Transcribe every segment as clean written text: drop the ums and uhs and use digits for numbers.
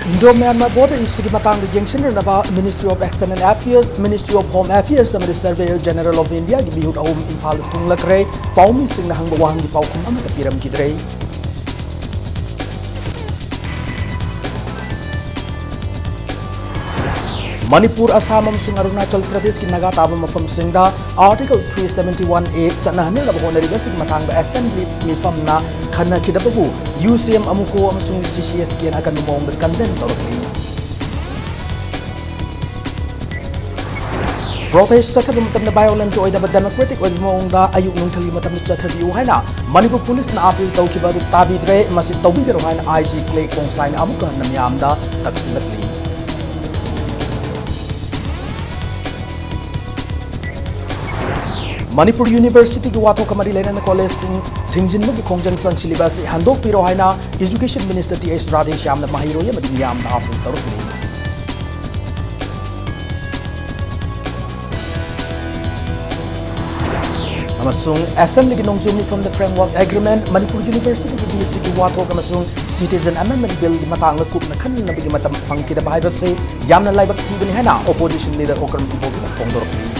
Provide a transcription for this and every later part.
Indo-Myanmar border issue की matang de yengsinrnaba Ministry of External Affairs, Ministry of Home Affairs amadi Surveyor General of India gi bihut ahum Imphal tunglakre paumi singna hangba wahang gi paukum amata piram kidrei. Manipur, Assam amsung Arunachal Pradesh ki naga taba mafam singda Article 371A chanahne laba honariba sig matang ba Assembly mifam na khana kidababu UCM amuko amsung CCS ki akan mong condemn torokli. Protest sathabi matamna violent oidaba democratic oid mongda ayuk nungthali matamna chathabi haina Manipur police na appeal tawkiba du tabidre masi tawbigaro haina IG clay kongsai na amuka namyamda taksinatli. Manipur University की वाथों कमरी लेने college थिंगजिन में खोंजंग संग syllabus हंदोक पिरो हाइना education minister T.S.. Radheshyam ने माहिरो ये मदी याम दा हाफुल तरुकली अमसुंग असेंबली की नोंगजुमी from the framework agreement Manipur university की बीएससी की वाथों कमसुंग सिटीजन अमेंडमेंट बिल की मतांग कुप न खन नबी की मतम फंकी द बाइबल से याम न लाइबक थीबनी है ना ओपोजिशन लीडर ओकरम की बोगी न फोंदोरकली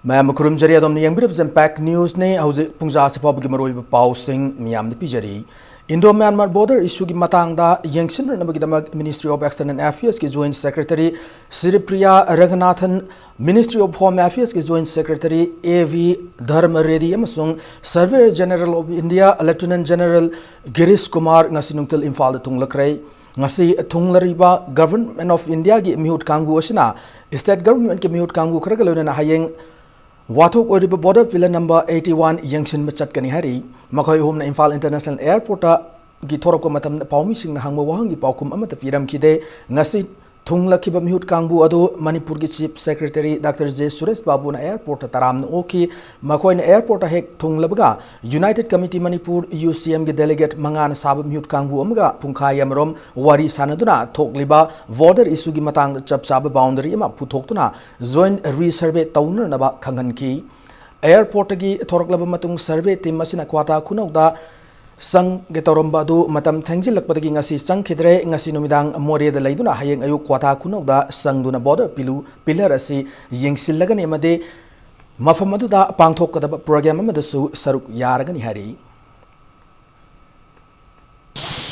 मैं मुखरुम जरिया दम नियंग बिरब इम्पैक्ट न्यूज़ ने हौजे पुंजा से पाब की मरोई पाव सिंह मियाम ने पिजरी इंडो म्यांमार बॉर्डर इशू की मतंगदा यंगसिन नबगी दमक मिनिस्ट्री ऑफ एक्सटर्नल अफेयर्स की joint secretary Sripriya Raghunathan ministry of home affairs की joint secretary A.V. Dharma Reddy अमसुंग surveyor general of India lieutenant general Girish Kumar ngasi nungtil imphal thunglakrai ngasi thunglariba government of India की मिहुट कांगू असना स्टेट गवर्नमेंट की मिहुट कांगू खरग लोना हायेंग वाथोक ओरिबा बॉर्डर पिलर नंबर 81 यंगसिन में चटकनी हरी मखोई home Imphal international airport की थोरको मतम पाउमी सिंह हांगबा वाहंगी पाउकुम अमत पिरम खिदे ngasi थुंगलखिबा मिहुट कांगबू अदो मणिपुर की चीफ सेक्रेटरी डॉक्टर जे सुरेश बाबू ना एयरपोर्ट तराम ओकी मखोइन एयरपोर्ट हेक थुंगलबगा यूनाइटेड कमिटी मणिपुर UCM की डेलीगेट मंगान साब मिहुट कांगबू अमगा पुंखाय अमरोम वारी सानदुना थोकलिबा बॉर्डर इशू की मतंग चप चाब बाउंड्री अमा पुथोक्तुना जॉइंट रीसर्वे तौननबा खंगनकी एयरपोर्ट की थोरकलब मतुंग सर्वे टीम मसिना क्वाटा खुनौदा संग के तौरम्बा अदु मतम थेंजिलकपदगी ngasi changkhidre ngasi numidang more da leiduna hayeng ayu kwata kunokda sangduna border pillar asi yengsilagani amade mafam aduda pangthokadaba program amadasu saruk yaragani hari.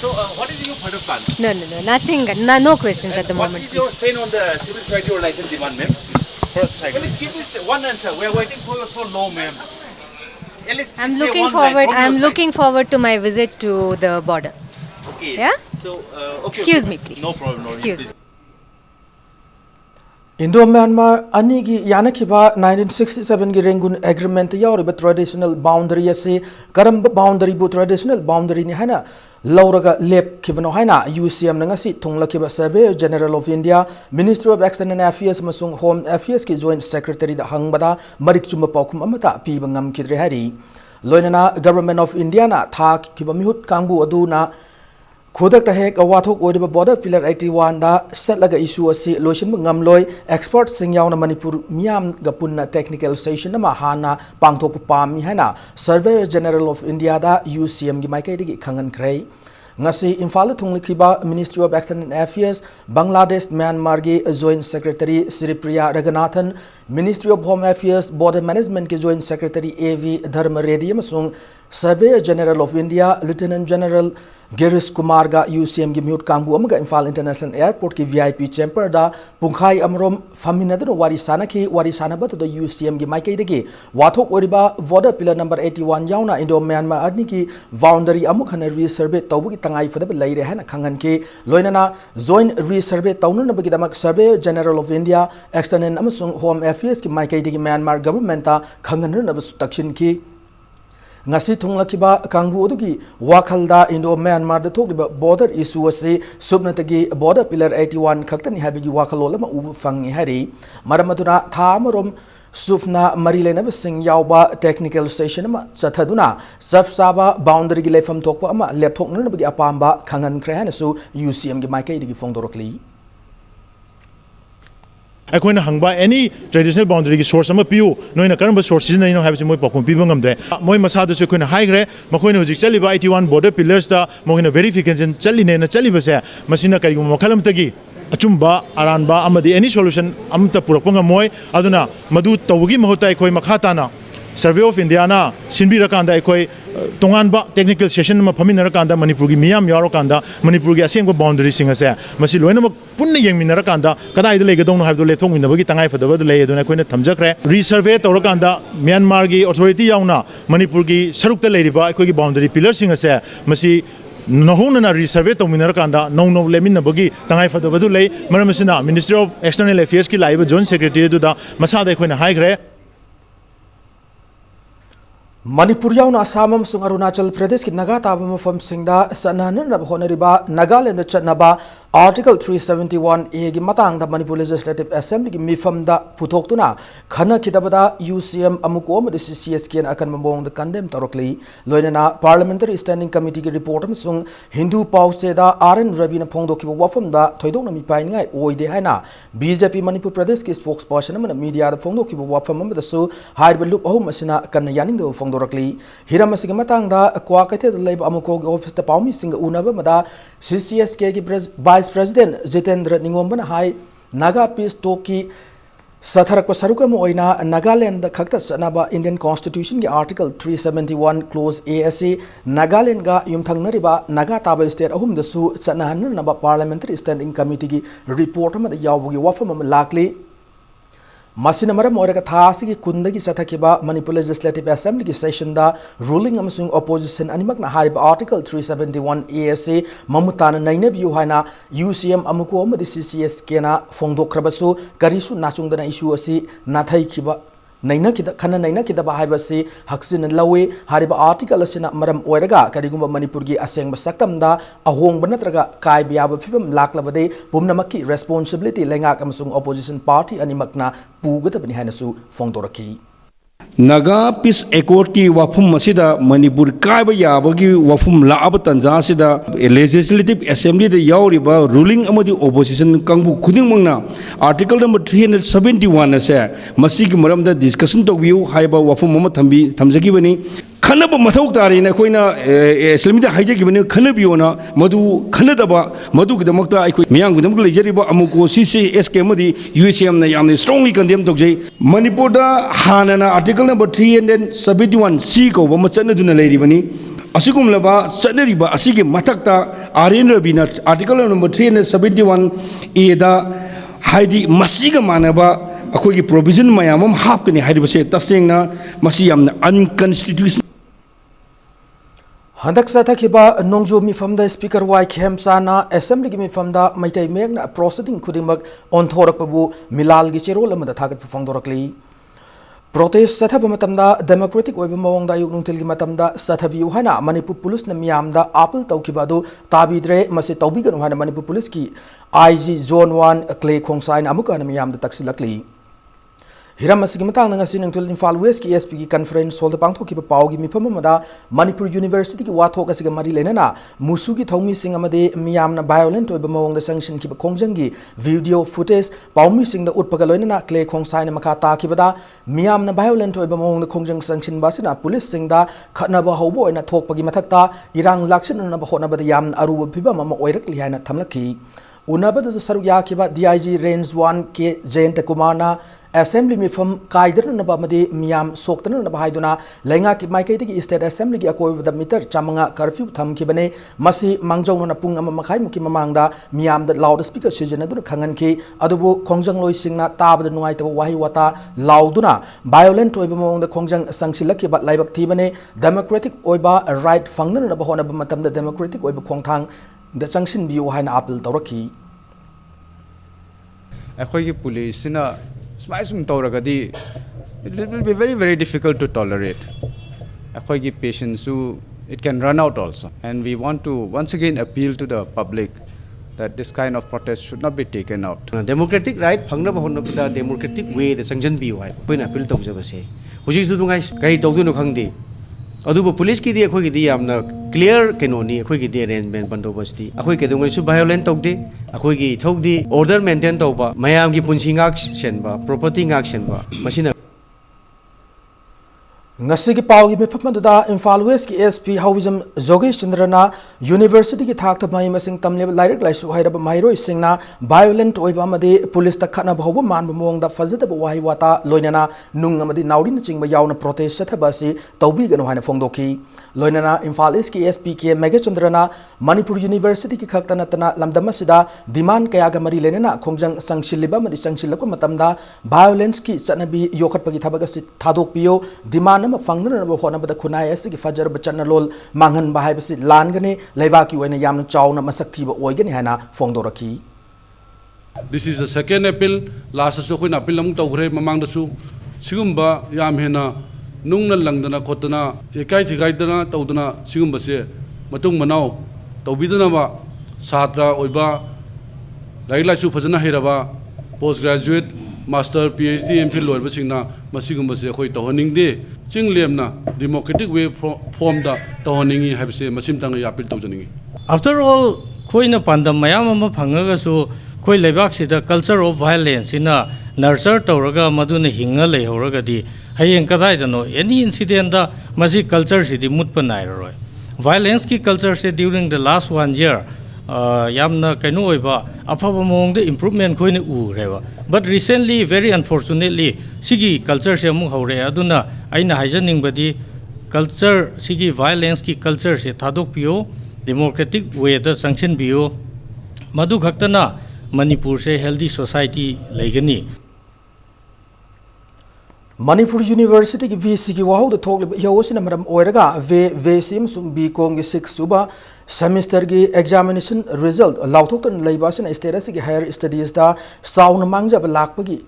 So what is your further plan? No, nothing, no questions at the moment. What is your stand on the civil society organization demand, ma'am? Please give us one answer. We are waiting for you so long, ma'am. I'm looking forward to my visit to the border. Okay. Yeah? So, okay. Excuse me, please. No problem. Excuse me. Indo-Myanmar anigi yanakhiba 1967 की रेंगुन agreement यावरिबा traditional boundary असे करम boundary बु traditional boundary नि हैना लौरगा लेप खिबनो हैना UCM नंगसी थुंगलखिबा surveyor general of India ministry of external affairs मसुंग होम अफेयर्स की जॉइंट सेक्रेटरी दा हंगबदा मरिक चुम पाउखुम अमता पीबा ngam खिद्रे हरी लोइनना गवर्नमेंट ऑफ इंडिया ना था खिबा मिहुत कांगबु अदुना खुदक हेक वाथोक ओरिबा बॉर्डर पिलर 81 दा सटलगा इशू असी lotion ngamloi expert sing yauna manipur miam ga punna technical session ma hana pangthok pami haina surveyor general of India da UCM gi maikai gi khangan khrei ngasi imphal thunglikhiba ministry of external affairs Bangladesh Myanmar gi joint secretary Shripriya Raghunathan ministry of home affairs border management ki joint secretary A.V. Dharma Reddy अमसुंग surveyor general of India lieutenant general Girish Kumar गा UCM की म्यूट कांगबू अमगा Imphal international airport की VIP chamber दा पुंखाई अमरोम फमिनदनो वारी सानबद द UCM की माइकैदगी वाथोक ओरिबा बॉर्डर पिलर नंबर 81 याउना इंडो म्यांमार आर्नी की बाउंड्री अमुक हन रीसर्वे तौबगी तंगाई फदब लैरे हैना खंगन के लोइनना जॉइंट रीसर्वे तौननबगी दमक survey general of India external अमसुंग होम अफेयर्स की माइकैदगी म्यांमार गवर्नमेंट ता खंगननब तक्सिन की ngasi thunglakhiba kangbu odugi wakhalda indo myanmar da thokliba border issue ase subnatagi border pillar 81 khaktani habigi wakhalolama ubu fangi hari maramaduna thamarom sufna marilena sing yauba technical session ma chathaduna safsaba boundary gi lefam thokpa ama lepthokna bagi apamba khangan khre hanasu UCM gi maikai digi fongdorokli ꯑꯩꯈꯣꯏꯅ ꯍꯪꯕ any traditional ꯕꯥꯎꯟꯗꯔꯤꯒꯤ source ꯑꯃ ꯄꯤꯌꯨ ꯅꯣꯏꯅ ꯀꯔꯝꯕ source ꯁꯤꯖꯤꯟꯅꯩꯅꯣ ꯍꯥꯏꯕꯁꯤ ꯃꯣꯏ ꯄꯥꯎꯈꯨꯝ ꯄꯤꯕ ꯉꯝꯗ꯭ꯔꯦ ꯃꯣꯏ ꯃꯁꯥꯗꯁꯨ ꯑꯩꯈꯣꯏꯅ ꯍꯥꯏꯈ꯭ꯔꯦ ꯃꯈꯣꯏꯅ ꯍꯧꯖꯤꯛ ꯆꯠꯂꯤꯕ 81 ꯕꯣꯔꯗꯔ ꯄꯤꯂꯔꯁꯇ ꯃꯈꯣꯏꯅ ꯚꯦꯔꯤꯐꯤꯀꯦꯁꯟ ꯆꯠꯂꯤꯅꯦꯅ ꯆꯠꯂꯤꯕꯁꯦ ꯃꯁꯤꯅ ꯀꯔꯤꯒꯨꯝꯕ ꯃꯈꯜ ꯑꯃꯇꯒꯤ ꯑꯆꯨꯝꯕ ꯑꯔꯥꯟꯕ ꯑꯃꯗꯤ ꯑꯦꯅꯤ ꯁꯣꯂꯨꯁꯟ ꯑꯃꯠꯇ ꯄꯨꯔꯛꯄ ꯉꯝꯃꯣꯏ ꯑꯗꯨꯅ ꯃꯗꯨ ꯇꯧꯕꯒꯤ ꯃꯍꯨꯠꯇ ꯑꯩꯈꯣꯏ ꯃꯈꯥ ꯇꯥꯅ ꯁꯔꯚꯦ ꯑꯣꯐ ꯏꯟꯗꯤꯌꯥꯅ ꯁꯤꯟꯕꯤꯔꯀꯥꯟꯗ ꯑꯩꯈꯣꯏ ꯇꯣꯉꯥꯟꯕ ꯇꯦꯛꯅꯤꯀꯦꯜ ꯁꯦꯁꯟ ꯑꯃ ꯐꯝꯃꯤꯟꯅꯔꯀꯥꯟꯗ ꯃꯅꯤꯄꯨꯔꯒꯤ ꯃꯤꯌꯥꯝ ꯌꯥꯎꯔꯀꯥꯟꯗ ꯃꯅꯤꯄꯨꯔꯒꯤ ꯑꯁꯦꯡꯕ ꯕꯥꯎꯟꯗꯔꯤꯁꯤꯡ ꯑꯁꯦ ꯃꯁꯤ ꯂꯣꯏꯅꯃꯛ ꯄꯨꯟꯅ ꯌꯦꯡꯃꯤꯟꯅꯔꯀꯥꯟꯗ ꯀꯗꯥꯏꯗ ꯂꯩꯒꯗꯧꯅꯣ ꯍꯥꯏꯕꯗꯨ ꯂꯦꯞꯊꯣꯛꯃꯤꯟꯅꯕꯒꯤ ꯇꯉꯥꯏꯐꯗꯕꯗ ꯂꯩ ꯑꯗꯨꯅ ꯑꯩꯈꯣꯏꯅ ꯊꯝꯖꯈ꯭ꯔꯦ ꯔꯤꯁꯔꯚꯦ ꯇꯧꯔꯀꯥꯟꯗ ꯃ꯭ꯌꯥꯟꯃꯥꯔꯒꯤ ꯑꯣꯊꯣꯔꯤꯇꯤ ꯌꯥꯎꯅ ꯃꯅꯤꯄꯨꯔꯒꯤ ꯁꯔꯨꯛꯇ ꯂꯩꯔꯤꯕ ꯑꯩꯈꯣꯏꯒꯤ ꯕꯥꯎꯟꯗꯔꯤ ꯄꯤꯂꯔꯁꯤꯡ ꯑꯁꯦ ꯃꯁꯤ ꯅꯧꯍꯧꯅꯅ ꯔꯤꯁꯔꯚꯦ ꯇꯧꯃꯤꯟꯅꯔꯀꯥꯟꯗ ꯅꯧ ꯂꯦꯞꯃꯤꯟꯅꯕꯒꯤ ꯇꯉꯥꯏꯐꯗꯕꯗꯨ ꯂꯩ ꯃꯔꯝ ꯑꯁꯤꯅ ꯃꯤꯅꯤꯁꯇ꯭ꯔꯤ ꯑꯣꯐ ꯑꯦꯛꯁꯇꯔꯅꯦꯜ ꯑꯦꯐꯤꯌꯔꯁꯀꯤ ꯂꯥꯛꯏꯕ ꯖꯣꯏꯟꯠ ꯁꯦꯀ꯭ꯔꯦꯇꯔꯤ ꯑꯗꯨꯗ ꯃꯁꯥꯗ ꯑꯩꯈꯣꯏꯅ ꯍꯥꯏꯈ꯭ꯔꯦ Manipur yauna Assam amasung Arunachal Pradesh ki naga taba mafamsingda sanananaba honariba Nagaland chatnaba Article 371A gi matangda Manipur Legislative Assembly gi mifamda puthoktuna khana khidabada UCM amuko amadi CCS ken akan mamongda condemn torokli loinana Parliamentary Standing Committee gi report amasung Hindu Pauseda RN Ravi na phongdokiba wafamda thoidokna mipai ngai oide haina BJP Manipur Pradesh ki spokesperson amana media da phongdokiba wafam amadasu haiba loop ahum asina kan yaning do Rakli Hiram Sigamatanga, Kwakate, the Labor Amuko office, the Palmi Singer Unava Mada, CCSK Vice President Jitendra Ningomban High, Naga Peace Toki, Satharak Saruka Moina, Nagaland, the Kaktas Naba Indian Constitution, Article 371, Clause ASA, Nagaland ga Yumtangnariba, Nagataba State, Ahum the Su, Sanahan, Naba Parliamentary Standing Committee report of the Yawu Wafam Lakli. Masinamara Moraka Thasi Kundagi Satakiba, Manipur Legislative Assembly session da ruling amasung opposition animak na harib Article 371 ASA Mamutana Nainab Yuhana UCM Amuko Amadi CCS Kena Fongdokrabasu Karisu Nasungdana issue asi Nathai Kiba Naina Kida Kana Naina Kida Bahibasi Haksin and Lawe Hariba article asina Maram Oeraga Karigumba Manipurgi Aseng Basakamda Ahong Banatraga Kai Biaba Pibam Laklabade Bumnamaki responsibility Lenga Amasung opposition party Animakna Pugata Benihanasu Fongdoraki Naga Peace Accord ki wafum masida Manipur kaiba yabagi wafum laaba tanza sida Legislative Assembly the yauriba ruling amadi opposition kangbu khuding mangna article number 371 ase masigi maramda discussion tawbiu haiba wafum mama thamjagi bani khanaba mathau tari na koina islamida haijagi bani khanabiona madu khanadaba madu gidamakta aikoi miyang gudam lejariba amuko CCS ke amadi UCM na yamne strongly condemn tawjai Manipur da hanana article number 371 C ko ba machana duna leiribani asigum laba chaneriba asigi matakta RN Rabina article number 371 A da haidi masiga manaba akhoi provision mayamam hapkani hairibase tasengna masi yamna unconstitutional Handak Satakiba Nongjo Mifamda Speaker Y Kemsana Assembly Mifamda Maitai Megna proceeding Kudimak on Thorakbabu Milal Gichero Lamada Target Fongdorakli Protest Satabamatamda Democratic Webamong Dayuntil Matamda Satavi Hana Manipur Police Namiamda Apple Taukibado Tabidre Masitobigan Hana Manipur Police ki IG Zone 1 Clay Kongsai Amuka Namiam the Taxilakli Hiram Sigimatang Nasin until Infal West ki SP ki conference hold the Pangtoki Paugi Mipamada Manipur University ki Watok Asigamari Lenana Musuki Tomi Singamade Miamna violent among the sanction ki Kongjangi video footage Paumi Sing the Utpagalona Clay Kongsai Makata Kibada Miamna violent among the Kongjang sanction Basina Police Sing da Katnaba Hobo and a talk Pagimatakta Irang Lakshan and Bahonaba the Yam Aruba Pibama Oirakli and Tamlaki Unabada the Saruyakiba DIG Range 1 K Jayanta Kumana Assembly Mifam Kaidan Nabamadi Miam Soktan Nabahiduna Lenga ki Maikati State Assembly ki Ako with the meter Chamanga curfew Tham Kibane Masi Mangjo Napung Amakai Muki Mamanga Miam the loudspeaker Sijanadu Kanganki Adubu Kongjang Loi Singna Tab the Nuaita Wahiwata Lauduna violent to among the Kongjang Sangsilaki but Laibak Tibane Democratic Oiba right Fangna Nabahona Matam the Democratic Oiba Kongtang the Sangshin view Hina Apple Toraki Akoy police na smaisum tauragadi it will be very difficult to tolerate. Akoy patience so it can run out also, and we want to once again appeal to the public that this kind of protest should not be taken out. Democratic right phangna bahonna da democratic way the sanction bi wai poina appeal tawjabase hujik du ngai kai tawdu no khangdi अदुबो police की दी अखोई की यामना clear केनोनी अखोई की arrangement बंदोबस्ती अखोई केदुंगसु violent तौदे अखोई की थौदी ऑर्डर मेंटेन तौबा मयाम की पुंसी ngak सेनबा प्रॉपर्टी ngak सेनबा मसिना ngasi ki pau gi mepap madu da Imphal West ki SP Hawizam Jogesh Chandrana University ki thak ta mai masing tamle lairak laisu hairaba mairo isingna violent oiba amadi police ta khana bhawba man mong da fazada ba wahi wata loinana nung amadi naudin chingba yauna protest sathaba si tawbi ganu haina phongdoki loinana Imphal East ki SP ke Mega Chandrana Manipur University ki khakta natana lamdama sida demand kaya ga mari lenena khongjang sangshiliba madi sangshilakwa matamda violence ki chanabi yokhat pagi thabaga si thadok piyo demand nama fangna na hona bada khunai ase ki fajar bachana lol mangan bahai basi lan gane leiwa ki oina yamna chawna masak thiba oigani hana phongdoraki. This is the second appeal. Last aso ko na appeal among tawgre mamang dasu sigumba yam hena nungna langdana khotana ekai thigai dana tawdana sigumba se matung manau tawbidana ba satra oiba laila su phajana hiraba post graduate master PhD MPhil loiba singna masigumba se khoi tawhaning de chinglemna democratic way form da tawhaningi habse masim tang ya appeal tawjaningi. After all khoina pandam mayam ama phangaga su khoi lebak sida culture of violence ina nurture tawraga maduna hinga lei horaga di hayeng kadai dano any incident da masi culture sidi mutpa nairoi violence ki culture se during the last 1 year yamna kaino oiba afaba mong de improvement khoine u reba but recently very unfortunately sigi culture se amu hore aduna aina haijaning badi culture sigi violence ki culture se thadok pio democratic way da sanction bio madu khaktana Manipur se healthy society laigani. Manipur University ki VC ki wahu da thok yawasina maram oiraga ve sim sum B com ki 6 suba semester ki examination result lauthoktan leibasina status ki higher studies da sauna mangja ba lakpagi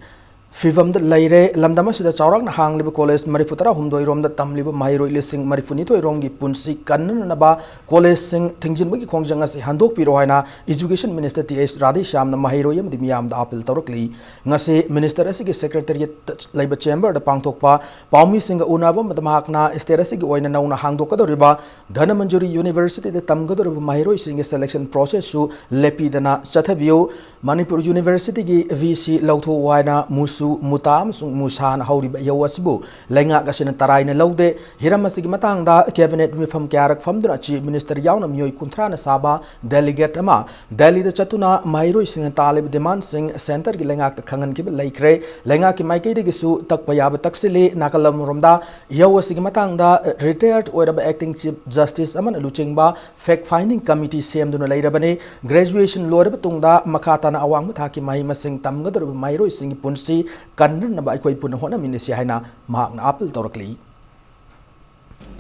Fivam the Laire, Lamdamas the Chaurak Hang Liba College, Marifutara, Humdoirom, the Tamliba, Mairo Lissing, Marifunito, Rongi, Punsi, Kananaba, College Sing, Tingjin, Konjangas, Handok Pirohana, Education Minister T.S. Radisham, the Mahiroyam, the Miam, the Apple Torokli, Nasi, Minister Esiki Secretariat Labor Chamber, the Pangtokpa, Paumi Singa Unabam, the Mahakna, Esterasik, Oina, Hangdoka, the Riba, Dhanamanjuri University, the Tamgoda, Mahiro sing a selection process to Lepidana, Satavio, Manipur University, VC, Lauto, Waina, Musu. Mutam sung musan hauri ba yawasbu lenga kasin tarai na laude hiramasi ki matang da cabinet mifam kyarak famdra chief minister yauna myoi kuntra na saba delegate ama Delhi da chatuna mairo sing talib demand sing center ki lenga ka khangan ki laikre lenga ki maike de gisu takpaya ba taksili nakalam romda yawasi ki matang da retired oira ba acting chief justice aman luchingba fact finding committee sem duna lairabane graduation lore ba tungda makata na awang mathaki mai masing tamgador mairo sing punsi Kandan na ba ay puna hona minisi hay na mahak na apple torokli.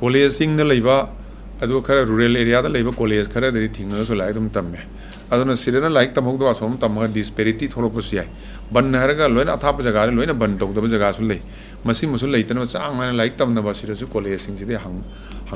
College sing na laiba adu khara rural area da laiba college khara dari thinga so lai dum tamme aduna sirena like tam hok do asom tam disparity thoro pusi ai ban haraga loina athap jaga re loina ban tok da jaga su lei masi musul lei tan chang na like tam na ba sira su college sing side hang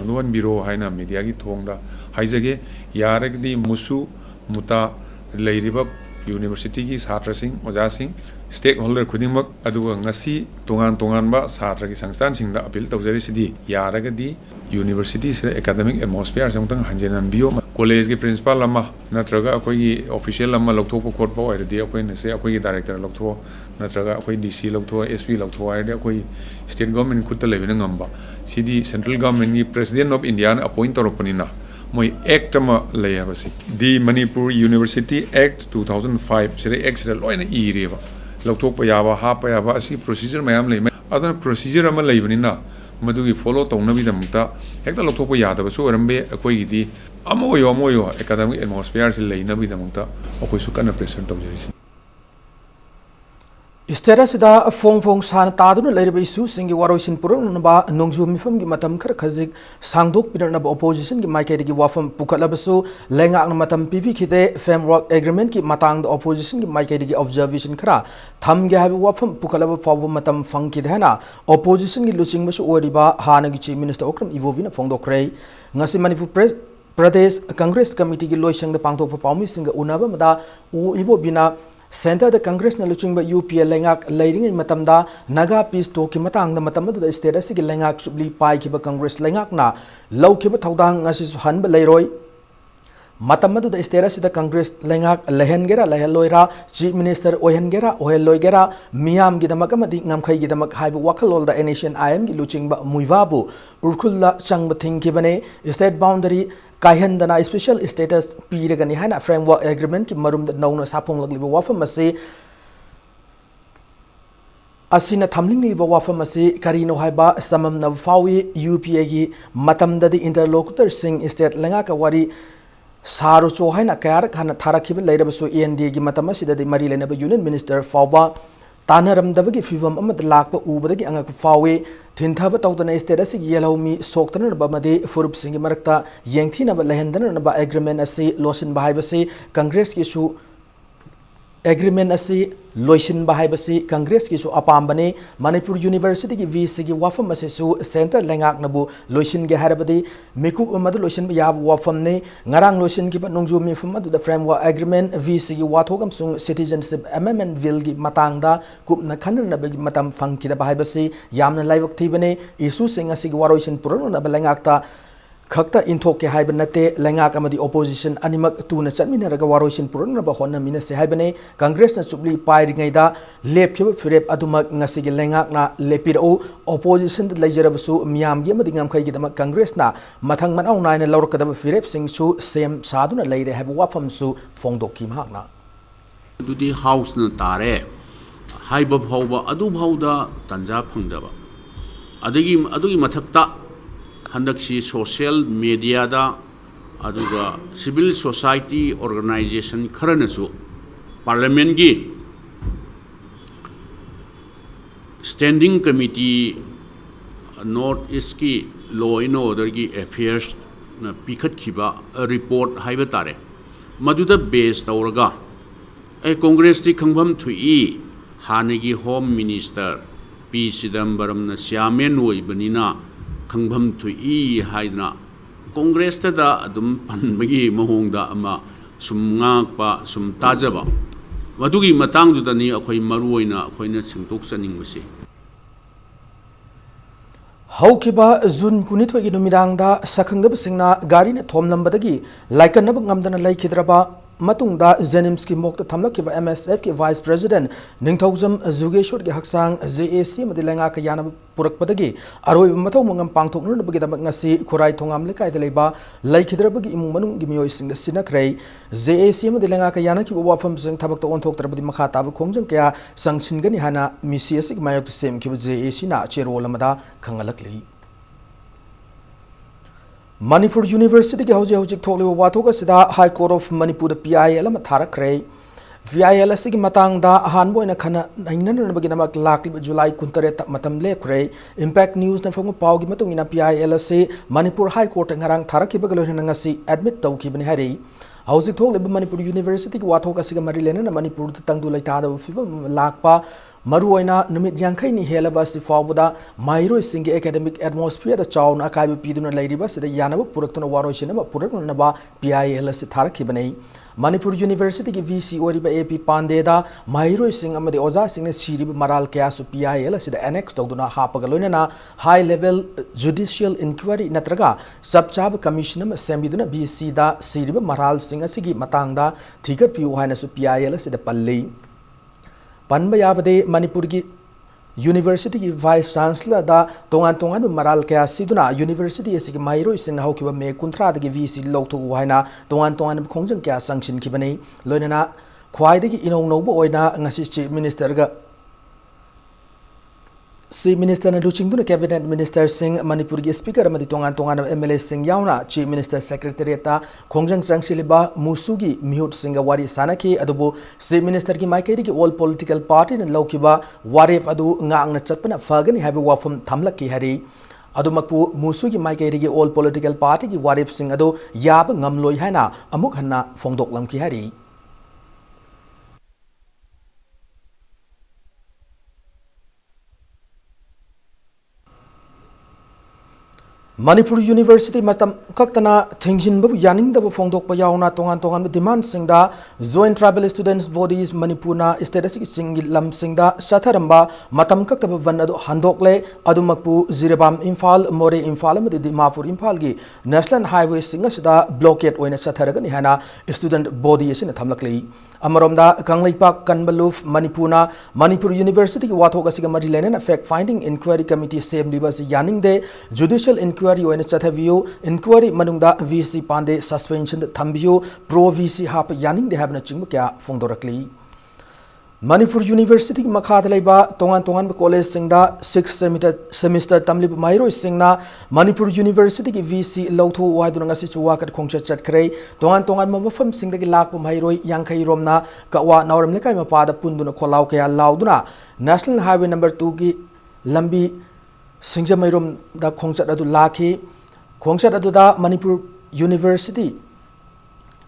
do han biro haina media gi thong da haijage yarek di musu muta leiriba university ki satra sing oja sing stakeholder khudimak aduga ngasi tongan ba satra ki sangstan sing da appeal tawjari sidi yaraga di university se academic atmosphere samtang hanjenan bio college ki principal lama natraga akoi gi official lama lokthok ko khot pa oire di akoi na se akoi gi director loktho natraga akoi dc loktho sp loktho aire akoi state government khutta lebina ngamba sidi central government ni president of india na appoint toropanina moi act ma layabasi di Manipur University Act 2005 sire act sire loina ireba lokthok pa yaba ha pa yaba asi procedure mayam lei adana procedure ama leibanina madugi follow tawna bi damta hekta lokthok pa yada basu rambe akoi gi di amoyo academic atmosphere se leina bi damta akoi su kana pressure tawjari Status da fong san taduna lairiba isu singi waroisin purun ba nongju mifam gi matam khar khazik sangdok pinarna ba opposition gi maike gi wafam pukhalabasu lenga ang matam pv khite framework agreement ki matang da opposition gi maike gi observation khara tham ge habi wafam pukhalaba fawu matam fangki dhana opposition gi luching basu oriba hana gi chief minister okram ivovina fongdokrei ngasi Manipur Pradesh Congress Committee ki loisang da pangthok pa pawmi singa unaba mada u ibobina Center the Congress na luching ba UPL lengak leiring in matamda naga peace to ki matang na matamadu da state asig lengak subli pai ki ba Congress lengak na law ki ba thaudang asis han ba leiroi matamadu da state asida Congress lengak lehen gera loira Chief Minister ohen gera ohel gera miam gi damak amadi ngamkhai gi damak haibu wakalol da nation IM gi luching ba muiwabu urkulla chang ba thing ki bane state boundary Kaihandana special status Piragani Hana framework agreement ki marum da nauna sapong lagliba wafam masi asina thamling liba wafam masi karino haiba samam na fawi UPA gi matam da interlocutor sing state lenga ka wari saru cho haina kayar khana tharakiba leirabasu AND gi matam asida di mari lenaba union minister fawba Tanaram Davagi Fibam Amad Lakpa Ubadagi Angak Fawe, Tintaba Tautana Estes Yellow Soktan Bamade, Furup Singi Marakta, Yanktina Lahendan Ba agreement as say Losin Bahibase, Congress issue agreement as say Loishin Bahibase, Congress issue Apambane, Manipur University V Sigi Wafam Masesu, Center Langak Nabu, Loishin Geharabadi, Miku Amad Loishin Yav Wafamne, Narang Loishin Kipa Nungju Mifamadu, the framework agreement V Sigi Watogam Sung Citizenship Amendment Vilgi Matangda, Kupna Kanan Matam Funky the Bahibase, Yamna Live Tibane, Isu Sing a Sigwaroishin Purana Balangakta. Khakta intoke haibanate lengak amadi opposition animak tu na chatmina raga waroisin purana ba honna mina se haibane Congress na subli pai ringaida lepkhiba firep adumak ngasigi lengak na lepiro opposition da leijarabasu miyam gi amadi ngamkhai gi dama Congress na mathang manau naina lawrakadaba firep singsu sem saduna leire habu wafam su fongdokki mahakna dudi house na tare haiba phawba adu phawda tanja phangdaba adugi mathakta Handakshi social media da aduga civil society organization kharanasu parliament gi standing committee north east ki law and order gi affairs na pikhat khiba report haiba tare maduda base tawraga congress ti khangbam thui hanigi home minister P Chidambaram na chairman oibanina Kangbam to E Hydra Congress da Adum Panbagi Mahonda Ama Sum pa Sum Tajaba Madugi Matang to the Ni Akoi Maruina Koina Sintoxaning Masi Haukiba Zun Kunitwa Inumidanga Sakanga Singna Garina Tom Lambadagi like a Nabangam Lake Hidraba Matungda Zenimski Mokta Tamlakiva MSF ki Vice President Ningthozam Zugeshwar ki Haksang JAC Madilenga Kayana Purakpadagi Aroi Mato Mangam Pangtok Nubagida Ngasi Kurai Tongam Lekai Deleba Laikidrabagi Imunung Gimio Sing the Sinakray JAC Madilenga Kayana ki Wafam Sing Tabak on Tok Trabadi Makata Kongjang Kaya Sangsingani Hana Misiasik Mayok Sim ki JAC na Cherolamada Kangalakli Manipur University ki hojik tholi wathoga sida High Court of Manipur the PIL ma tharakre VIL asigi matangda ahanbo ina khana nainan baginamak lakli July 13 matam lekre Impact News na phang pawgi matung ina PIL ase Manipur High Court ngarang tharakhiba galorina ngasi admit tawkhibani hari hojik tholi Manipur University ki wathoga siga marilena na Manipur tangdu laitada fibam lakpa Maruina Numit Yankaini Helabas Fabuda, Mairo Singi academic atmosphere, the Chow Nakabi Piduna Ladybus, the Yanaba Purakuna Waroshinaba Purakunaba, PIL Tarakibane, Manipur University VC Oriba AP Pandeda, Mairo Sing Amadi Oza Sing Shirib Maral Kasu PIL, the annex Toduna Hapagalona, high level judicial inquiry Natraga, Subchab Commissioner Sambiduna BC da Sirib Maral Sing Sigi Matanga, Ticket Puhanasu PIL, the Palay. Panbayabade Manipur ki University ki Vice Chancellor da tongan maral kaya siduna University asigi mairo ising haukiba me kuntra dagi VC logthu waina tongan khongjang kya sanction kibani loinana khwaidagi inong nobo oina ngasi Chief Minister ga Chief Minister na luchingduna Cabinet Minister Singh Manipur ki Speaker amadi tongan MLA Singh yauna Chief Minister Secretariat ta khongjang changsiliba musugi mihut singa wari sanaki adubu Chief Minister ki maikeri ki all political party na laukiba waref adu ngang na chatpana fagani habi wafam thamlaki hari adumakpu musugi maikeri ki all political party ki waref sing adu yab ngamloi haina amuk hanna fongdoklam ki hari Manipur University matam kaktana thingjin babu yaning dabu fongdok pa yauna tongan demand singda joint tribal students bodies Manipurna statistic singil lam singda satharamba matam kaktabu vanadu handokle adumakpu Zirebam Imphal More Imphal amadi Dimapur Imphal gi National Highway singasida blockade oina satharagani hana student body asina thamlakli Amaromda Kanglaipak Kanbaluf Manipurna Manipur University ki wathok asiga mari lenen fact finding inquiry committee same divas yaning de judicial inquiry oina chathaviyo inquiry manungda VC pande suspension thambiyo pro VC hap yaning de habna chingba kya fongdorakli Manipur University makhada laiba tongan college singda 6th semester tamlib mairo singna Manipur University ki VC lawthu waiduna ngasi chuwakat khongcha chatkhrei tongan mafam singda ki lakpa mairo yankhai romna kawa nawram lekai mapada punduna kholaw kaya lauduna National Highway number 2 ki lambi singja mairom da khongchat adu lakhi khongchat adu da Manipur University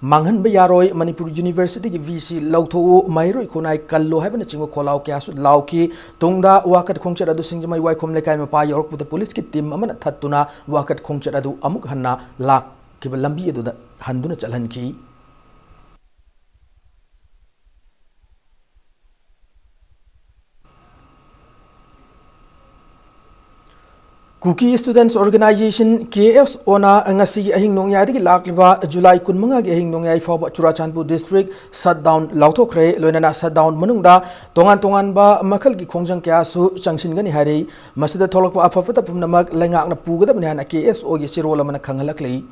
Manghan Bayaroi Manipur University ki VC Lautho Mairoi Kunai Kallo have a chingo Kolau Kasu Lauki Tungda Wakat Kongcha Adu Singjamai Waikom Lekai Mapa York with the police kit team Amana Tatuna Wakat Kongcha Adu Amukhana Lak Kibalambi Edu Handuna Chalanki Cookie Students Organization KS Ona Angasi Ahing Nongyai ki lakliba July Kunmanga ki Ahing Nongyai Foba Churachandpur District shutdown Lautokre Loinana shutdown Munungda Tongan ba Makal ki Kongjang Kyasu Changshin Gani Hari Masida Tolokpa Apafata Pumnamak Langak na Pugada Manana KS Ogi Sirola Mana Kangalakli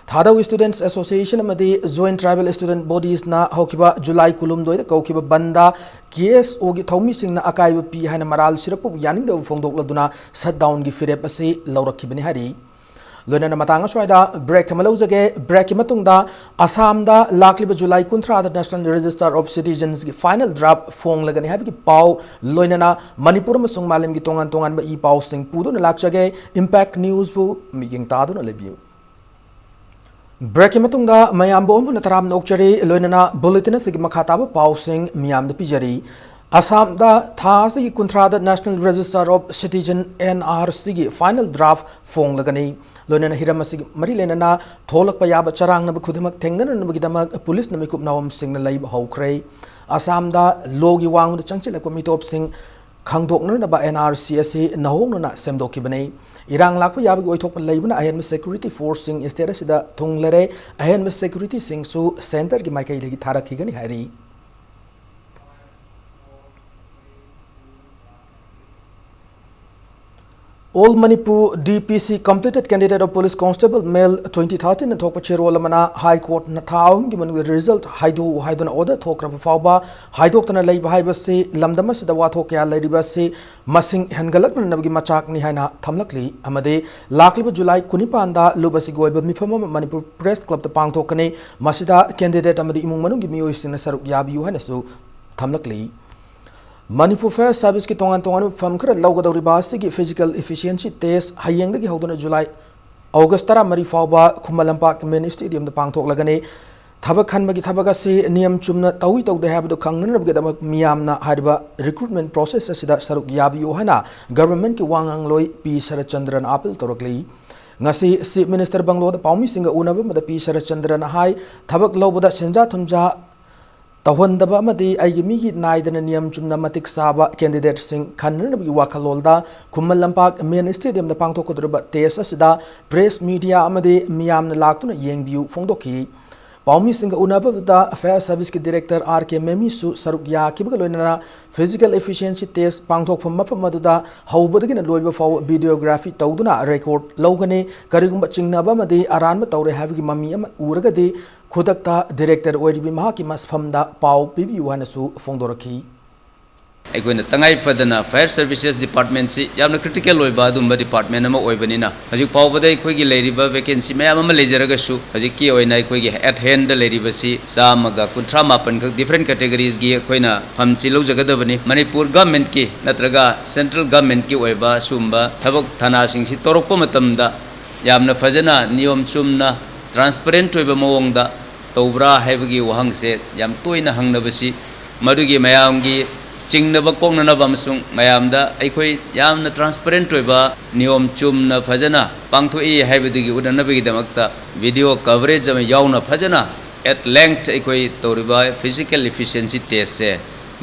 Thadaw Students Association amadi Joint Tribal Student Bodies na hokiba July kulum doida kaukiba banda KS ogi thomi singna akaiba pi haina maral sirapu yaning da fongdok laduna shutdown gi firep ase laurakibani hari loinana matanga swaida break kamalojage break matungda Assam da lakliba July 13 da National Register of Citizens gi final draft fong lagani habi gi paw loinana Manipur masung malim gi tongan ba I paw sing puduna lakchage impact news bu miging taduna lebiu Breaking matungda mayam bom na taram nokchari loinana bulletin sigi makhataba pausing miyam da pijari Assam da thasi kuntra da National Register of Citizen NRC gi final draft fong lagani loinana hiramasi mari lenana tholak payaba charang na khudimak thengna na bigidama police na mikup nawam sing na laib haukrei Assam da logi wang da changchila ko mitop sing khangdokna na ba NRC ase nahong na semdokibane Irang lakpa yabagi oithokpa leibuna ahen security force sing instead sida thunglare ahen security sing su center ki maikai legi tharakhigani hari All Manipur DPC completed candidate of police constable male 2013 and thokpa cherola mana high court na thaung gi manu result haiduna order thokra fawba haidoktana leiba haibase lamdama sida wa thokya leibase masing hangalak nabgi machak ni haina thamlakli amade lakliba July 19 da lubasi goiba mifama Manipur Press Club ta pangthokane masida candidate amadi imung manung gi miyoi sina saruk yabiu haina su thamlakli Manipur Fair Service ki tongan fam khara lawgadawri basi ki physical efficiency test hayeng gi hoduna July August tara mari fawba Khumalampak main stadium da pangthok lagane thabak khanbagi thabaka se niyam chumna tawi tawde habdu khangna bgedama miyamna hariba recruitment process asida saruk yabi ohana government ki wangang loi P Sarachandran appeal torokli ngasi Chief Minister Banglo da Paumi Singa unaba mada P Sarachandran hai thabak lawboda senja thumja Tahondaba amadi aigimi gi naidana niyam chumna matik saba candidate sing khanna bi wakhalolda Khumalampak main stadium da pangthokodruba test asida press media amadi miyamna laktuna yengbiu fongdoki Paumi Singa unaba da Fair Service ki director RK Memi su saruk ya kibaga loinana physical efficiency test pangthokpham mapam maduda haubadagina loiba faw videography tawduna record lawgane karigumba chingnaba amadi aranba tawre habigi mami ama uragadi khudakta director oiribi mahaki masfamda paw pibi wanasu fongdoraki ꯑꯩꯈꯣꯏꯅ ꯇꯉꯥꯏ ꯐꯗꯅ Fire services ꯗꯤꯄꯥꯔꯠꯃꯦꯟꯁꯤ ꯌꯥꯝꯅ critical ꯑꯣꯏꯕ ꯑꯗꯨꯝꯕ department ꯑꯃ ꯑꯣꯏꯕꯅꯤꯅ ꯍꯧꯖꯤꯛ ꯐꯥꯎꯕꯗ ꯑꯩꯈꯣꯏꯒꯤ ꯂꯩꯔꯤꯕ ꯚꯦꯀꯦꯟꯁꯤ ꯃꯌꯥꯝ ꯑꯃ ꯂꯩꯖꯔꯒꯁꯨ ꯍꯧꯖꯤꯛꯀꯤ ꯑꯣꯏꯅ ꯑꯩꯈꯣꯏꯒꯤ ꯑꯦꯠ ꯍꯦꯟꯗ ꯂꯩꯔꯤꯕꯁꯤ 138 ꯈꯛ ꯗꯤꯐꯔꯦꯟ ꯀꯦꯇꯦꯒꯣꯔꯤꯁꯒꯤ ꯑꯩꯈꯣꯏꯅ ꯐꯝꯁꯤ ꯂꯧꯖꯒꯗꯕꯅꯤ ꯃꯅꯤꯄꯨꯔ ꯒꯚꯔꯟꯃꯦꯟꯠꯀꯤ ꯅꯠꯇ꯭ꯔꯒ ꯁꯦꯟꯇ꯭ꯔꯦꯜ ꯒꯚꯔꯟꯃꯦꯟꯠꯀꯤ ꯑꯣꯏꯕ ꯁꯨꯝꯕ ꯊꯕꯛ ꯊꯅꯥꯁꯤꯡꯁꯤ ꯇꯧꯔꯛꯄ ꯃꯇꯝꯗ ꯌꯥꯝꯅ ꯐꯖꯅ ꯅꯤꯌꯣꯝ ꯆꯨꯝꯅ ꯇ꯭ꯔꯥꯟꯁꯄꯔꯦꯟꯠ ꯑꯣꯏꯕ ꯃꯑꯣꯡꯗ ꯇꯧꯕ꯭ꯔꯥ ꯍꯥꯏꯕꯒꯤ ꯋꯥꯍꯪꯁꯦ ꯌꯥꯝ ꯇꯣꯏꯅ ꯍꯪꯅꯕꯁꯤ ꯃꯗꯨꯒꯤ ꯃꯌꯥꯝꯒꯤ चिंगनब कोंगनब अमसुंग मयामदा अखोई यामना ट्रांसपेरेंट ओइबा नियम Chumna फजना पांगथोई हाइबदुगी उदनबगिदमक्ता video coverage um यावना फजना at length अखोई तौरिबा फिजिकल एफिशिएंसी टेस्ट से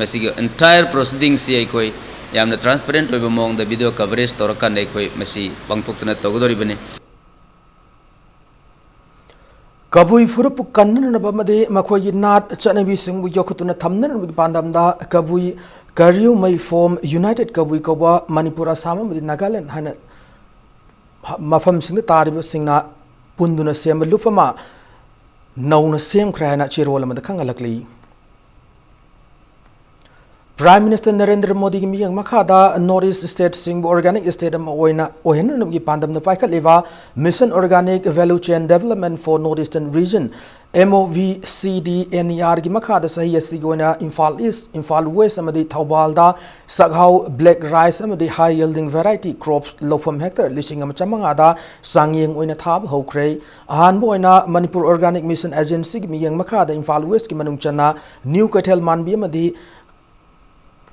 मसिगी एंटायर प्रोसीडिंग से अखोई यामना ट्रांसपेरेंट ओइबा मोंगदा वीडियो कवरेज तौरकन अखोई मसि पांगथोक्तना तौगदोरिबनी Kabui furupu kannanabamade makhoi nat chanabi singbu yokutuna thamnan pandamda kabui karyu mai form United Kabui Koba Manipur Assam mudi Nagaland hana mafam singda tariba singna punduna sem lufama nauna sem krana chirola mada kangalakli Prime Minister Narendra Modi ki miyang makada Northeast State Singh Organic Estate oina ohenna gi pandam na paika leva Mission Organic Value Chain Development for Northeastern Region MOVCDNER gi makada sahi asi goina Imphal East, Imphal West amadi Thoubal da Saghau Black Rice amadi high yielding variety crops lofam hectare lising amachamanga da sangyeng oina thab hokre ahan bo oina Manipur Organic Mission Agency gi miyang makada Imphal West ki manung chana New Kathel Manbi amadi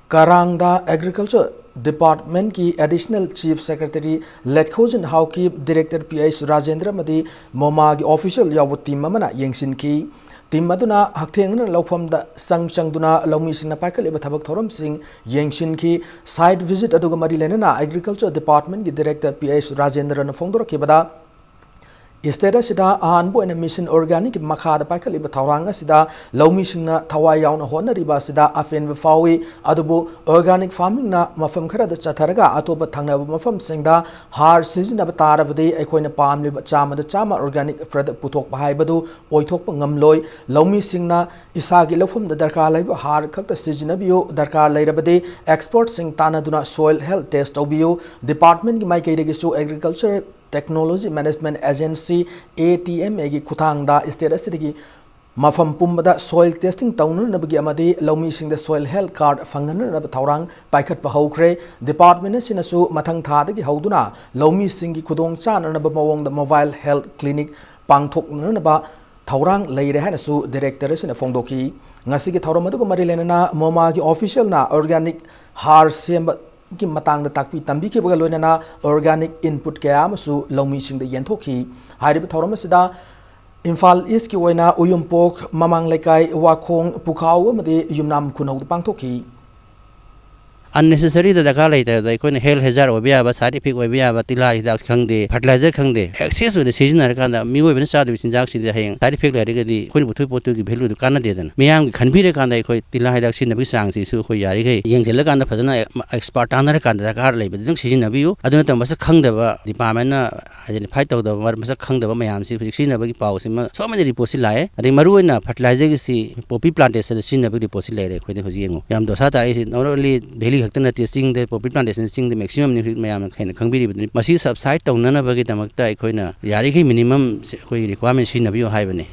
Karangda Agriculture Department की Additional Chief Secretary Letkhojin Hauki Director PS Rajendra Madi Moma की Official यावो team मना यंगसिन की team मदुना हक्थेंगना लौफम the संगचंगदुना लौमी सिंगना पाइकले बथबक theorem सिंग यंगसिन की site visit अदुगा मरी लेना Agriculture Department की Director PS Rajendra न फोंगदोर के बदा Isteda sida ahanbo ina Mission Organic makhada paikali ba thawranga sida lawmi singna thawai yauna hona riba sida afen fawi adubu organic farming na mafam khara da chatharaga atoba thangna mafam singda har season ba tarabadi aikoina pamli ba chama da chama organic product puthok ba haibadu oithok pa ngamloi lawmi singna isagi lofum da darkar laiba har khakta season biyo darkar lairabadi export sing tanaduna soil health test obiyo department ki mai kaidagi so agriculture Technology Management Agency ATM egi kuthangda state asidagi mafam pumbada soil testing taunu nabagi amadi lawmi singda soil health card fangana nab thawrang paikhat pa hokre department sinasu mathang thadagi hauduna lawmi singi khudong chan nab mawong da mobile health clinic pangthok naba thawrang leire hana su director sina fongdoki ngasi gi thawram adu mari lenana moma gi official na organic har sem की मतंग ताकपी तंबी के बगल लोना organic input कया मसु लौमी सिंग the यंथोखी Harib थौरम सिदा Imphal east की ओइना उयुमपोक ममांग लेकाई वाखोंग पुखाव मदे Yumnam खुनौ पांगथोखी unnecessary da daka later da ko health hazard obia ba side effect obia ba tila hidak khangde fertilizer khangde excess with season ar kan da mi oi bin sa de chinjak si de heng side effect la de di ko ni buthui potu ki value du kan de dan miyam ki khanbi re kan da ko tila hidak sin bi sang si su ko yari gai yeng jel kan da phajana expert anar kan da kar lai bi dung season bi yu aduna tam ba sa khang da ba department na identify taw da ba sa khang da ba mayam si phik sin ba ki paw si ma so many report si lai adi maru na fertilizer ki si poppy plantation sin ba report si lai re ko de hoji yengo yam do sa ta is not only hekta testing the poppy plantation sing the maximum nutrient mayam khaina khangbi ri masi subside tawnana bagi tamakta aikoina yari gai minimum koi requirement sinabiyo haibane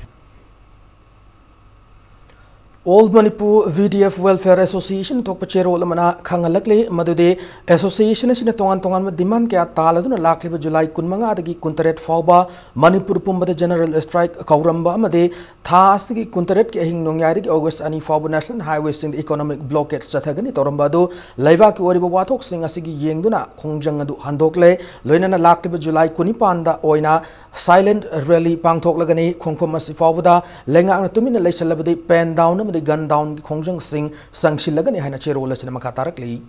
Old Manipur VDF Welfare Association tok pachero lamana khangalakle madude association sina tongan tongan ma demand kya taladuna lakliba July 15 dagi kuntaret fawba Manipur pumbada general strike kauramba amade thas dagi kuntaret ki ahing nongyari ki August ani fawba national highway sing economic blockade chathagani toramba do laiba ki oriba wathok sing asigi yengduna khongjang adu handokle loinana lakliba July 15 da oina silent rally pangthok lagani khongphom asi fawbada lenga na tumina leisalabade pen down gun down ki khongjang sing sangshilagani haina cherola sina makha tarakli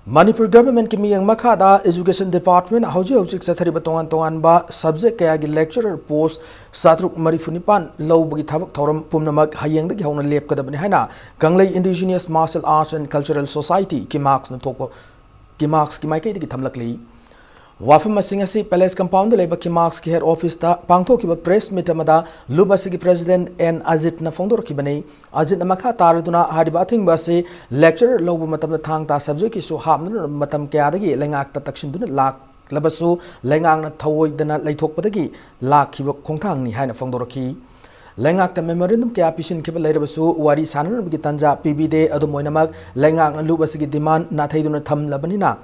Manipur government ki miyang makha da education department hauji hauji sathari batongan tongan ba subject kaya gi lecturer post satruk marifunipan low bagi thabak thoram pumnamak hayeng da gi hauna lep kadabani haina ganglei indigenous martial arts and cultural society ki marks na thokpa ki marks ki mai kai gi thamlakli Wafam Masingasi Palace Compound Labor Kimarks ki head office ta pangtho ki press meet amada Lubasi ki president N Azit na fongdor ki bani Azit na makha taraduna hadiba thing ba se lecturer lobu matam na thang ta subject ki so hamna matam kya dagi lengak ta takshin duna lak labasu lengang na thawoi dana laithok padagi lak ki khongthang ni haina fongdor ki lengak ta memorandum kya pishin ki lairabasu wari sanar bi tanja PB de adu moinamak lengak na Lubasi ki demand na thaiduna tham labani na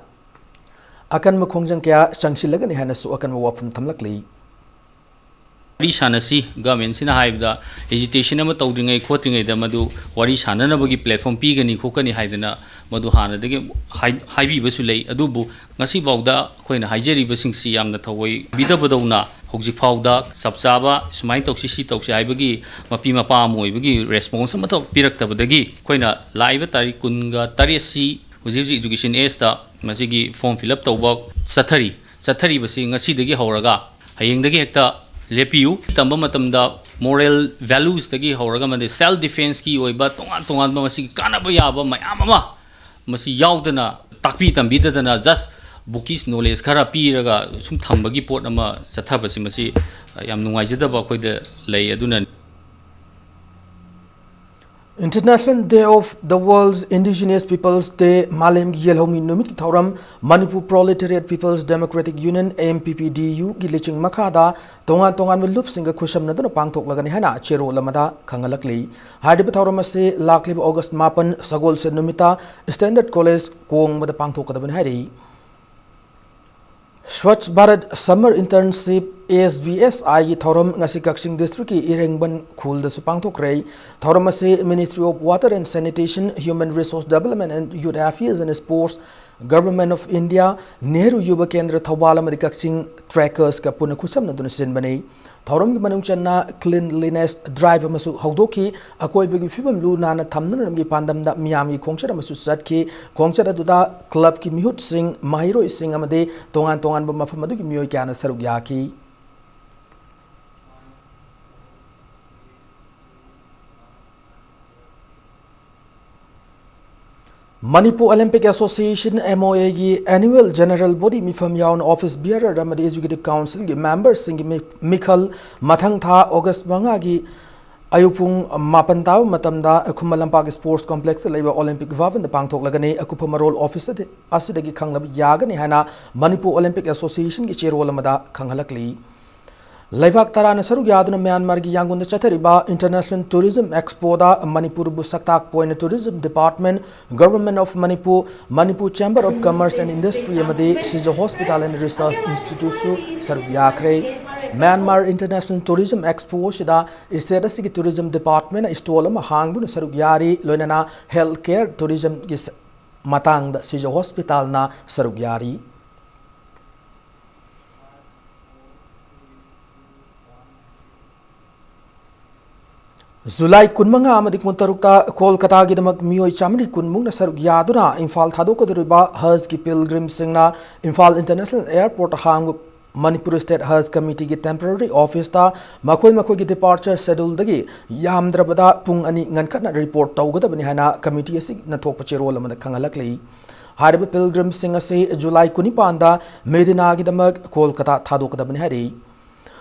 akan ma khongjang kya sangsilagani hana su akan ma wafum thamlakli wari sanasi government sina haibda agitation ama tawdringai khotringai da madu wari sanana bagi platform pi gani khokani haidana madu hana dagi haibi basu lei adubu ngasi bawda khoina haijeri basing si yamna thawai bidabadawna hojik phawda sabchaba sumai tawsi si tawsi haibagi mapi mapa moi bagi response ama thaw piraktabadagi khoina laiba tari kunga taresi hojik education age da masigi form fill up tawba sathari basi ngasi dagi horaga hayeng dagi hekta lepiu tamba matamda moral values tagi horaga mande self defense ki oiba tongan masi kanaba yaba mayam ama masi yaudana takpi tambidana just bookies knowledge khara piraga sum thambagi pot ama sathabasi masi yam nungaijadaba khoida lei aduna International Day of the World's Indigenous Peoples Day Malem Yelhomi Numit Thoram Manipur Proletariat People's Democratic Union MPPDU Giliching Makada Tongan with Lupsinga Kusham Nadana Pangtok Lagani Hana Chero Lamada Kangalakli Hadib Thoramase Laklib August Mapan Sagol Senumita Standard College Kong with the Pangtok Kadaban Hari Swachh Bharat Summer Internship ASBSI Thoram ngasi Kaksing District ki Irengban Khul da supang thokrai Thoram ase Ministry of Water and Sanitation, Human Resource Development and Youth Affairs and Sports, Government of India, Nehru Yuba Kendra Thawbal amadi Kaksing Trackers ka puna khusam na dun sinbani Thoram ki manung channa cleanliness drive amasu haudoki akoi bagi fibam lu nana thamna namgi pandam da miyam ki khongchara amasu satki khongchara duda club ki mihut sing mahiro sing amade tongan ba mafam adu ki miyoi kana saruk yaki Manipur Olympic Association MOA की annual general body मिफम याउन office bearer रमदी executive council की members सिंग मिखल मथंग था अगस्त मंगा की अयुपुंग मापनताव मतमदा खुमलंपाक sports complex लेबा Olympic वावन पांगथोक लगने अकुपम role office असिदगी खंगलब यागने हैना Manipur Olympic association की चेरोल मदा खंगलकली Laivak Tarana Saru Yaduna Myanmar ki Yangon Chathariba International Tourism Expo da Manipur Busaktak Point Tourism Department, Government of Manipur, Manipur Chamber of Commerce and Industry amadi Sijo Hospital and Research Institute su Saru Yakre Myanmar International Tourism Expo shida State ki Tourism Department istolama hangduna Saru Yari loinana healthcare tourism ki matang da Sijo Hospital na Saru Yari July kunmanga amadi kuntarukta Kolkata gi damak miyoi chamri kunmungna saruk yaduna Imphal thadokaduriba Hajj ki pilgrim singna Imphal International Airport hang Manipur State Hajj Committee ki temporary office ta makhoi ki departure schedule dagi yamdrabada pung ani ngankatna report tawgadabani hana committee asi na thokpa cherol amada khangalakli hariba pilgrim singa se July kunipanda Medina gi damak Kolkata thadokadabani hari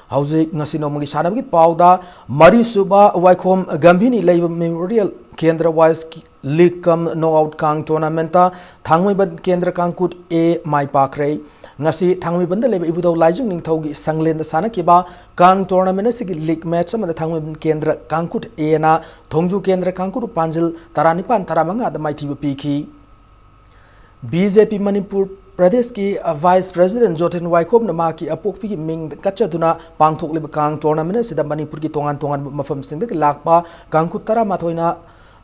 Hauzik ngasinomugi sanamgi pauda Mari Suba Waikhom Gambini Labor Memorial Kendra Wise League Kam Knockout Kang Tournament Thangmiban Kendra Kangkut A Mai Pakre Ngasi Thangmiban the Labor Ibudo Lajing Ningtogi Sanglen the Sanakiba Kang Tournament Sigi League match some of the Thangmiban Kendra Kangkut A na Thongju Kendra Kangkut Panjil Taranipan Taramanga the Mighty Piki BJP Manipur Pradesh ki Vice President Jotin Waikhom nama ki apokpi ki ming kachaduna pangthok liba kang tournament sida Manipur ki tongan mafam singda ki lakpa kangkut tara mathoina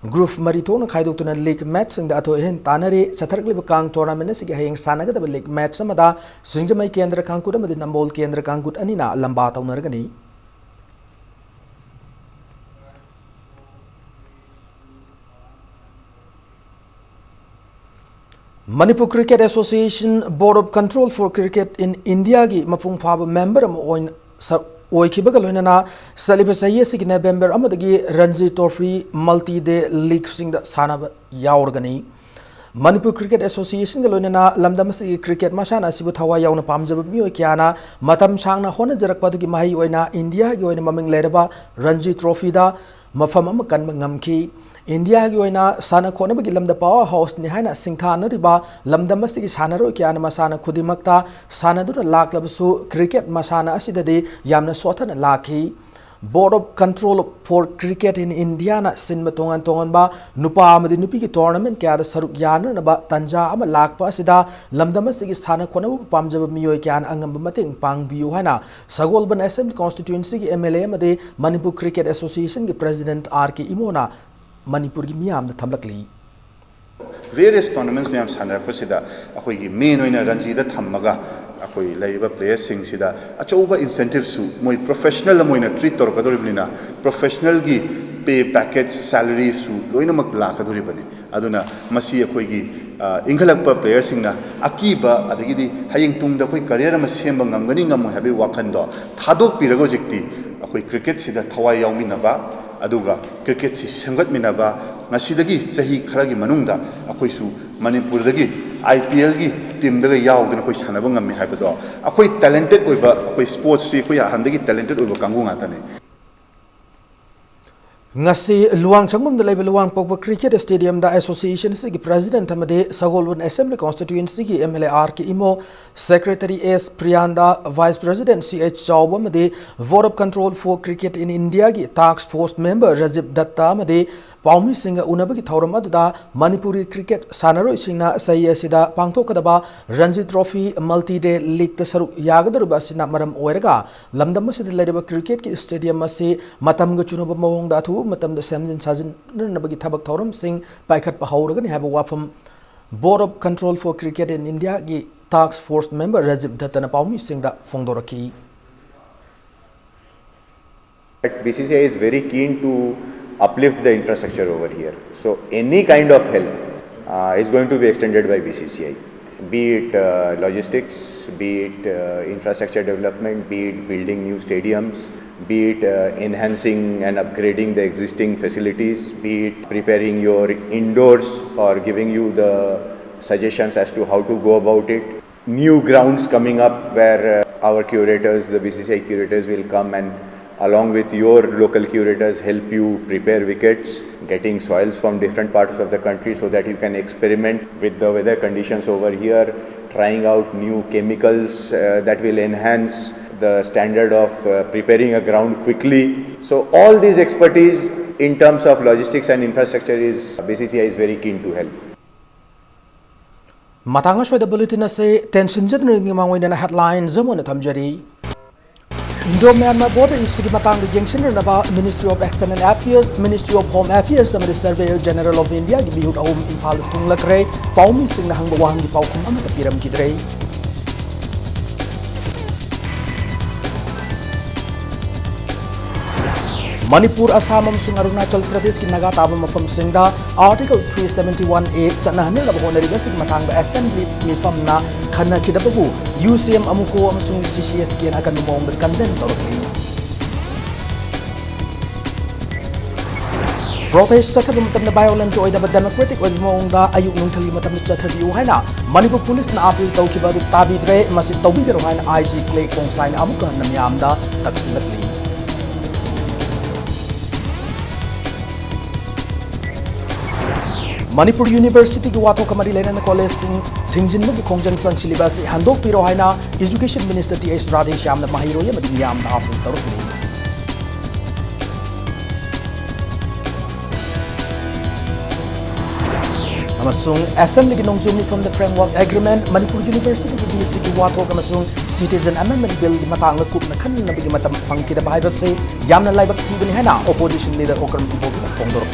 group marito na khaidok tuna league match singda atho hen tanare satharak liba kang tournament sigi hayeng sanaga da league match samada singjamai kendra kangkut amadi nambol kendra kangkut anina lamba taunaragani Manipur Cricket Association Board of Control for Cricket in India ki mafung phaba member am oikibaga loinana saliba sahiye sig November amadagi Ranji Trophy Multi Day League sing da sanaba yaurgani Manipur Cricket Association ga loinana lamdamasi cricket masana asibu thawa yauna pamjaba mioi kyana matam sangna hona jarakpa dugi mahi oina India gi oina maming leraba Ranji Trophy da mafam am kanba ngamki India ki oina sana khona bagi lamda power house ni haina singthana riba lamda masti ki sana ro kyana masana khudimakta sana dur laklabsu cricket masana asidade yamna sothana lakhi Board of Control for Cricket in India na sinma tongan tongan ba nupa amadi nupi ki tournament kya da saruk yana na ba tanja ama lakpa sida lamdama sigi sana khona bu pamjaba miyoi kyan angam mating pang biu hana Sagolban Assembly constituency ki MLA amade Manipur Cricket Association ki President R.K. Imona Manipur ki miyam da thamlakli various tournaments we have sanarapasida akoi gi main oina ranji da thammaga akoi laiba players sing sida achouba incentives su moi professional moina treat tor kadoribnina professional gi pay package salaries su loina mak la kadoribani aduna masi akoi gi inghalakpa players singna akiba adagi di haying tungda koi career ma semba ngamgani ngam habi wakhando thadok pirago jikti akoi cricket sida thawai yaumina ba aduga cricket si semgat minaba ngasidagi sahi kharagi manungda akoi su Manipur dagi IPL gi team daga yaudna koi sanaba ngammi haibado akoi talented oiba akoi sports si koi handagi talented oiba kangu ngata ne ngasi luang changmum da level luang pokba cricket stadium da association si president amade Sagolban Assembly constituency ki MLA R.K. Imo secretary S Priyanda vice president CH Chawba amade board of control for cricket in India ki task force member Rajib Datta amade Paumi Singha unabagi thauram aduda Manipuri cricket sanaroi singna sayi asida pangthokadaba Ranji Trophy multi-day league ta saruk yagadaruba asina maram oiraga lamdam asida leriba cricket ki stadium ase matamga chunaba mawongda athu matamda samjin sajin nabagi thabak thauram sing paikhat pa hauragani haba wafam Board of Control for Cricket in India ki task force member Rajib Datta na Paumi Singha fongdoraki BCCI is very keen to uplift the infrastructure over here. So any kind of help is going to be extended by BCCI, be it logistics, be it infrastructure development, be it building new stadiums, be it enhancing and upgrading the existing facilities, be it preparing your indoors or giving you the suggestions as to how to go about it. New grounds coming up where our curators, the BCCI curators will come and along with your local curators help you prepare wickets, getting soils from different parts of the country so that you can experiment with the weather conditions over here, trying out new chemicals that will enhance the standard of preparing a ground quickly. So all these expertise in terms of logistics and infrastructure is BCCI is very keen to help. Matanga shoy the bulletin ase tension jadring mangwina headline zamona thamjari Indo-Myanmar border issue ki matang gengsin naba Ministry of External Affairs, Ministry of Home Affairs amadi Surveyor General of India ki bihut ahum imphal tunglakre Paumi Singh hang bawang ki paukum amata piram kidrei Manipur Assam amsung Arunachal Pradesh ki naga taba mafam singda Article 371A chanahne laba honariga sig matang ba assembly mifam na khana khidababu UCM amuko amsung CCS ki akan mong berkandem torokli Protest chathabi matam na violent oida ba democratic oid mong da ayuk nung thali matam na chathabi haina Manipur police na appeal tawkiba du tabidre masi tawbigaro haina IG play kong sign amuka namyam da taksinatli Manipur University ki wato kamari lena college sing thingjin mo ki khongjang sang syllabus handok piro haina Education Minister T.S. Radhe Shyam na mahiro ya madi yam na apun taruk ni amasung assembly ki nongzum ni from the framework agreement Manipur University ki BC ki wato kamasung citizen amendment bill di matang kup na khan na bigi matam pangkida bai base yam na laibak ti bani haina opposition leader okram ibo ki fongdor